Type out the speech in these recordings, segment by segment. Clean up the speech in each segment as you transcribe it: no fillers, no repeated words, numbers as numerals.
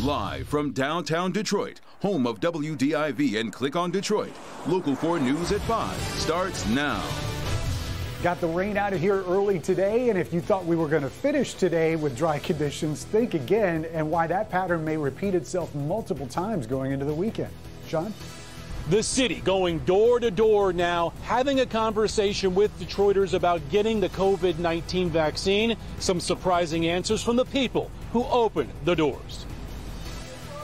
Live from downtown Detroit, home of WDIV and Click on Detroit, Local 4 News at 5 starts now. Got the rain out of here early today, and if you thought we were going to finish today with dry conditions, think again and why that pattern may repeat itself multiple times going into the weekend. Sean? The city going door to door now, having a conversation with Detroiters about getting the COVID-19 vaccine. Some surprising answers from the people who opened the doors.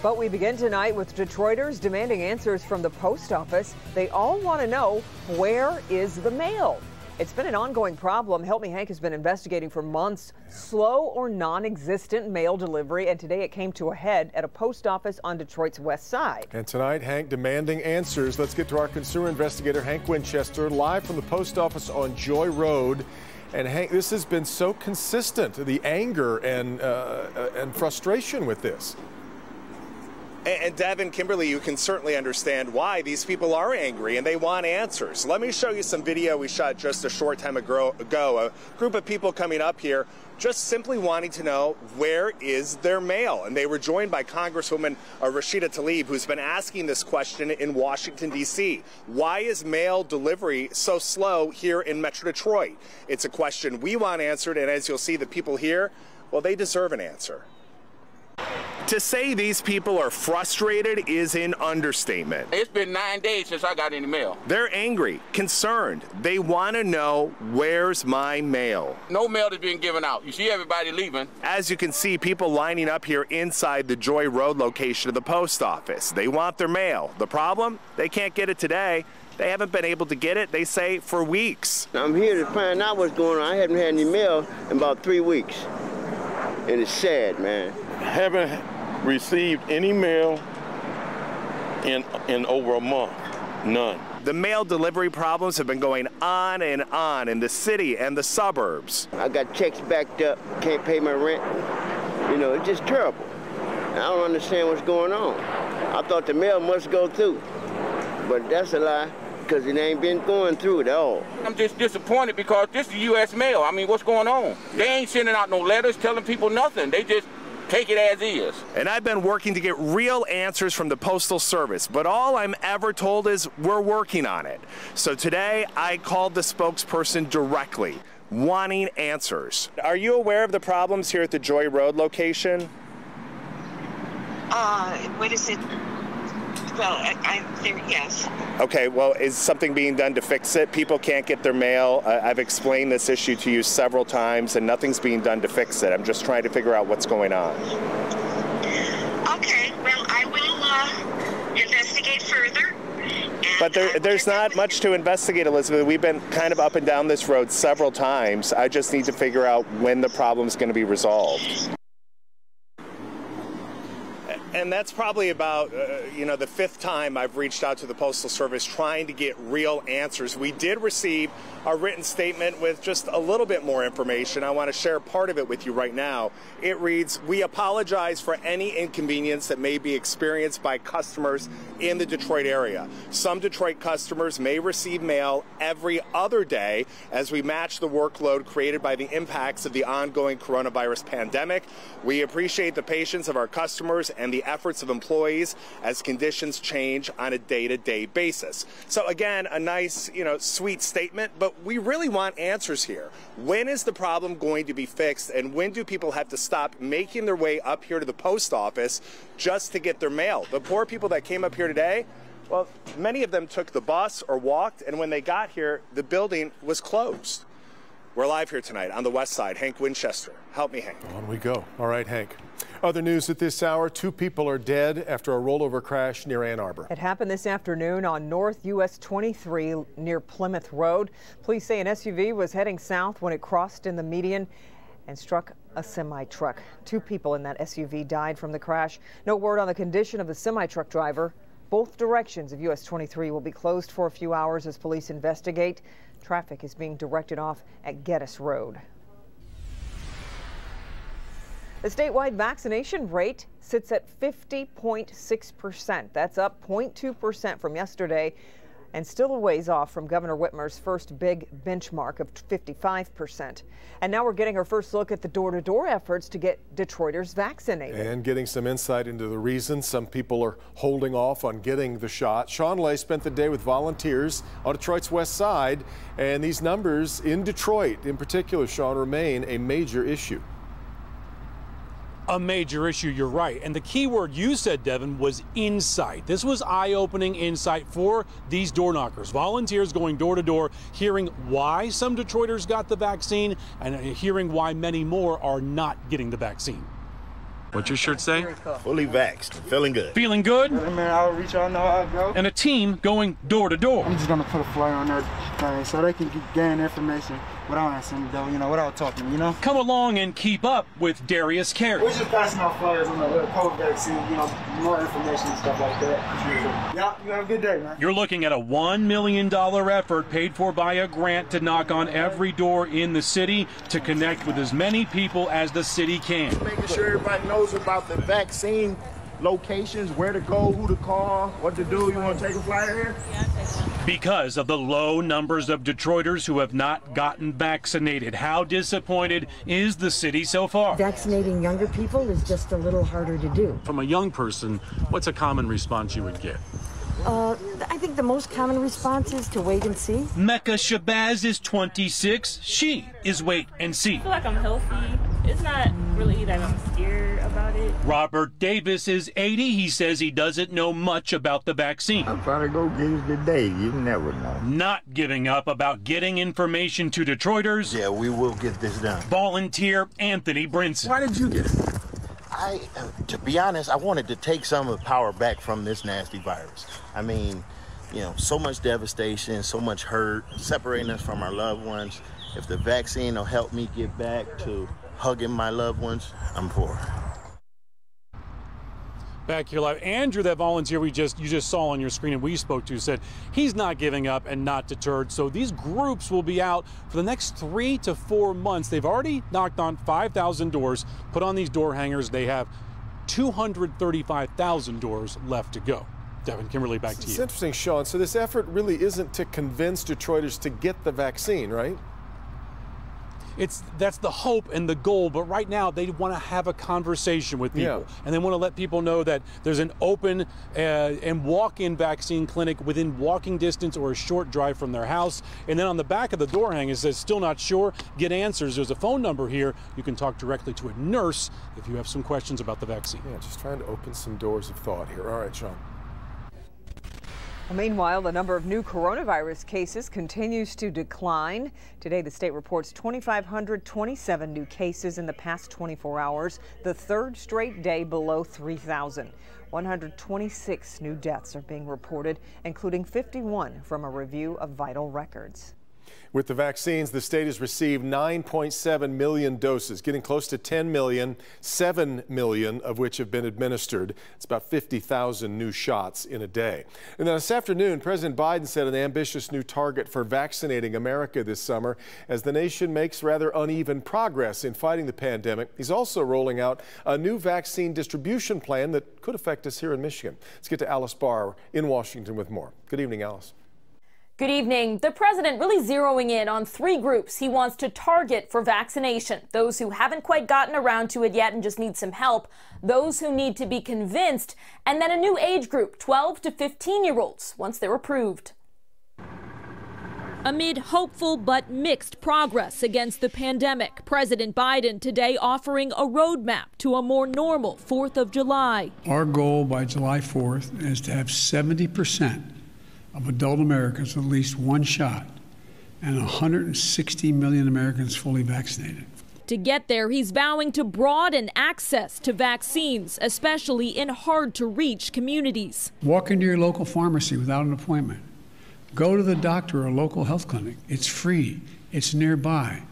But we begin tonight with Detroiters demanding answers from the post office. They all want to know, where is the mail? It's been an ongoing problem. Help Me Hank has been investigating for months slow or non-existent mail delivery, and today it came to a head at a post office on Detroit's west side. And tonight, Hank demanding answers. Let's get to our consumer investigator, Hank Winchester, live from the post office on Joy Road. And Hank, this has been so consistent, the anger and frustration with this. And Devin, Kimberly, you can certainly understand why these people are angry and they want answers. Let me show you some video we shot just a short time ago. A group of people coming up here just simply wanting to know, where is their mail? And they were joined by Congresswoman Rashida Tlaib, who's been asking this question in Washington, D.C. Why is mail delivery so slow here in Metro Detroit? It's a question we want answered, and as you'll see, the people here, well, they deserve an answer. To say these people are frustrated is an understatement. It's been 9 days since I got any mail. They're angry, concerned. They want to know, where's my mail? No mail is being given out. You see everybody leaving. As you can see, people lining up here inside the Joy Road location of the post office. They want their mail. The problem? They can't get it today. They haven't been able to get it, they say, for weeks. I'm here to find out what's going on. I haven't had any mail in about 3 weeks. And it's sad, man. Haven't received any mail in over a month. None. The mail delivery problems have been going on and on in the city and the suburbs. I got checks backed up, can't pay my rent. You know, it's just terrible. I don't understand what's going on. I thought the mail must go through, but that's a lie, because it ain't been going through at all. I'm just disappointed because this is U.S. mail. I mean, what's going on? They ain't sending out no letters telling people nothing. They just take it as is. And I've been working to get real answers from the Postal Service, but all I'm ever told is we're working on it. So today I called the spokesperson directly, wanting answers. Are you aware of the problems here at the Joy Road location? What is it? Well, I'm there, yes. Okay, well, is something being done to fix it? People can't get their mail. I've explained this issue to you several times, and nothing's being done to fix it. I'm just trying to figure out what's going on. Okay, well, I will investigate further. But there's not much to investigate, Elizabeth. We've been kind of up and down this road several times. I just need to figure out when the problem's going to be resolved. And that's probably about, the fifth time I've reached out to the Postal Service trying to get real answers. We did receive a written statement with just a little bit more information. I want to share part of it with you right now. It reads, "We apologize for any inconvenience that may be experienced by customers in the Detroit area. Some Detroit customers may receive mail every other day as we match the workload created by the impacts of the ongoing coronavirus pandemic. We appreciate the patience of our customers and the efforts of employees as conditions change on a day-to-day basis." So again, a nice, sweet statement, but we really want answers here. When is the problem going to be fixed, and when do people have to stop making their way up here to the post office just to get their mail? The poor people that came up here today, well, many of them took the bus or walked, and when they got here, the building was closed. We're live here tonight on the west side. Hank Winchester. Help me, Hank. On we go. All right, Hank. Other news at this hour, 2 people are dead after a rollover crash near Ann Arbor. It happened this afternoon on North US 23 near Plymouth Road. Police say an SUV was heading south when it crossed in the median and struck a semi-truck. 2 people in that SUV died from the crash. No word on the condition of the semi-truck driver. Both directions of US 23 will be closed for a few hours as police investigate. Traffic is being directed off at Geddes Road. The statewide vaccination rate sits at 50.6%. That's up 0.2% from yesterday. and still a ways off from Governor Whitmer's first big benchmark of 55%. And now we're getting our first look at the door-to-door efforts to get Detroiters vaccinated. And getting some insight into the reasons some people are holding off on getting the shot. Sean Lay spent the day with volunteers on Detroit's west side, and these numbers in Detroit in particular, Sean, remain a major issue. A major issue, you're right. And the key word you said, Devin, was insight. This was eye-opening insight for these door knockers. Volunteers going door to door, hearing why some Detroiters got the vaccine and hearing why many more are not getting the vaccine. What's your shirt say? Fully vaxxed. Feeling good. Feeling good? Man, I'll reach out, know how I go. And a team going door to door. I'm just going to put a flyer on their thing so they can gain information without asking, without talking, Come along and keep up with Darius Carey. We're just passing out flyers on the COVID vaccine, more information and stuff like that. Yeah, you have a good day, man. You're looking at a $1 million effort paid for by a grant to knock on every door in the city to connect with as many people as the city can. Making sure everybody knows about the vaccine locations, where to go, who to call, what to do. You want to take a flyer here? Yeah, I'll take one. Because of the low numbers of Detroiters who have not gotten vaccinated, how disappointed is the city so far? Vaccinating younger people is just a little harder to do. From a young person, what's a common response you would get? I think the most common response is to wait and see. Mecca Shabazz is 26. She is wait and see. I feel like I'm healthy. It's not really that I'm scared about it. Robert Davis is 80. He says he doesn't know much about the vaccine. I'll probably go get it today. You never know. Not giving up about getting information to Detroiters. Yeah, we will get this done. Volunteer Anthony Brinson. Why did you get it? To be honest, I wanted to take some of the power back from this nasty virus. I mean, so much devastation, so much hurt, separating us from our loved ones. If the vaccine will help me get back to hugging my loved ones, I'm for it. Back here live, Andrew, that volunteer you just saw on your screen and we spoke to, said he's not giving up and not deterred. So these groups will be out for the next 3 to 4 months. They've already knocked on 5,000 doors, put on these door hangers. They have 235,000 doors left to go. Devin, Kimberly, back to you. It's interesting, Sean. So this effort really isn't to convince Detroiters to get the vaccine, right? That's the hope and the goal, but right now they want to have a conversation with people, and they want to let people know that there's an open and walk-in vaccine clinic within walking distance or a short drive from their house. And then on the back of the door hang it says, still not sure, get answers. There's a phone number here. You can talk directly to a nurse if you have some questions about the vaccine. Yeah, just trying to open some doors of thought here. All right, Sean. Meanwhile, the number of new coronavirus cases continues to decline. Today, the state reports 2,527 new cases in the past 24 hours, the third straight day below 3,000. 126 new deaths are being reported, including 51 from a review of vital records. With the vaccines, the state has received 9.7 million doses, getting close to 10 million, 7 million of which have been administered. It's about 50,000 new shots in a day. And then this afternoon, President Biden set an ambitious new target for vaccinating America this summer as the nation makes rather uneven progress in fighting the pandemic. He's also rolling out a new vaccine distribution plan that could affect us here in Michigan. Let's get to Alice Barr in Washington with more. Good evening, Alice. Good evening. The president really zeroing in on 3 groups he wants to target for vaccination. Those who haven't quite gotten around to it yet and just need some help. Those who need to be convinced. And then a new age group, 12 to 15-year-olds, once they're approved. Amid hopeful but mixed progress against the pandemic, President Biden today offering a roadmap to a more normal 4th of July. Our goal by July 4th is to have 70% of adult Americans with at least one shot and 160 million Americans fully vaccinated. To get there, he's vowing to broaden access to vaccines, especially in hard-to-reach communities. Walk into your local pharmacy without an appointment. Go to the doctor or local health clinic. It's free. It's nearby.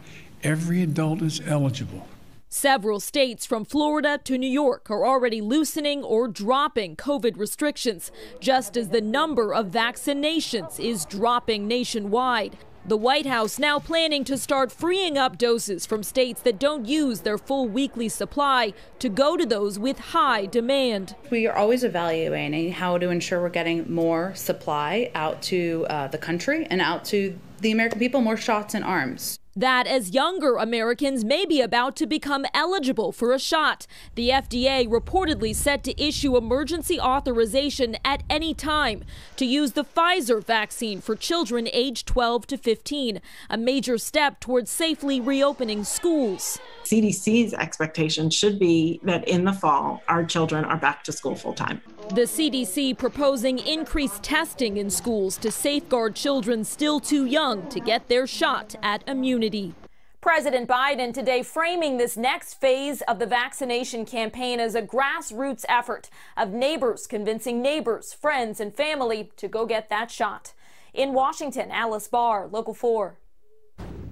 Every adult is eligible. Several states from Florida to New York are already loosening or dropping COVID restrictions, just as the number of vaccinations is dropping nationwide. The White House now planning to start freeing up doses from states that don't use their full weekly supply to go to those with high demand. We are always evaluating how to ensure we're getting more supply out to the country and out to the American people, more shots in arms. That as younger Americans may be about to become eligible for a shot. The FDA reportedly set to issue emergency authorization at any time to use the Pfizer vaccine for children aged 12 to 15, a major step towards safely reopening schools. CDC's expectation should be that in the fall, our children are back to school full time. The CDC proposing increased testing in schools to safeguard children still too young to get their shot at immunity. President Biden today framing this next phase of the vaccination campaign as a grassroots effort of neighbors convincing neighbors, friends, and family to go get that shot. In Washington, Alice Barr, Local 4.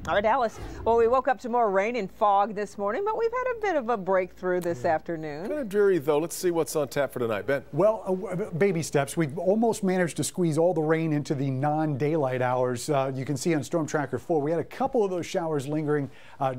All right, Alice. Well, we woke up to more rain and fog this morning, but we've had a bit of a breakthrough this afternoon. Kind of dreary, though. Let's see what's on tap for tonight. Ben. Well, baby steps. We've almost managed to squeeze all the rain into the non-daylight hours. You can see on Storm Tracker 4, we had a couple of those showers lingering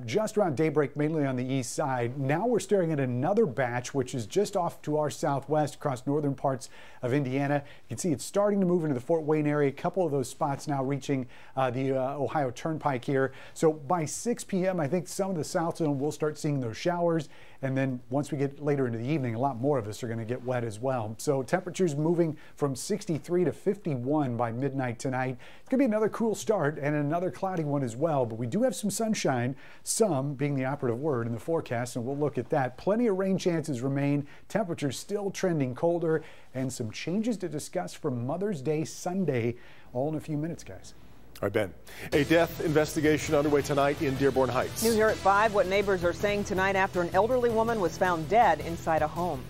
just around daybreak, mainly on the east side. Now we're staring at another batch, which is just off to our southwest across northern parts of Indiana. You can see it's starting to move into the Fort Wayne area. A couple of those spots now reaching the Ohio Turnpike here. So by 6 p.m., I think some of the south zone will start seeing those showers. And then once we get later into the evening, a lot more of us are going to get wet as well. So temperatures moving from 63 to 51 by midnight tonight. It's going to be another cool start and another cloudy one as well. But we do have some sunshine, some being the operative word in the forecast, and we'll look at that. Plenty of rain chances remain. Temperatures still trending colder, and some changes to discuss for Mother's Day Sunday, all in a few minutes, guys. All right, Ben. A death investigation underway tonight in Dearborn Heights. News here at 5, what neighbors are saying tonight after an elderly woman was found dead inside a home.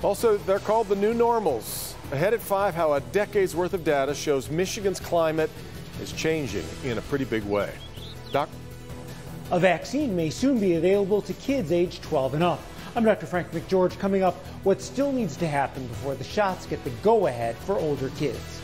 Also, they're called the new normals. Ahead at 5, how a decade's worth of data shows Michigan's climate is changing in a pretty big way. Doc? A vaccine may soon be available to kids aged 12 and up. I'm Dr. Frank McGeorge. Coming up, what still needs to happen before the shots get the go-ahead for older kids.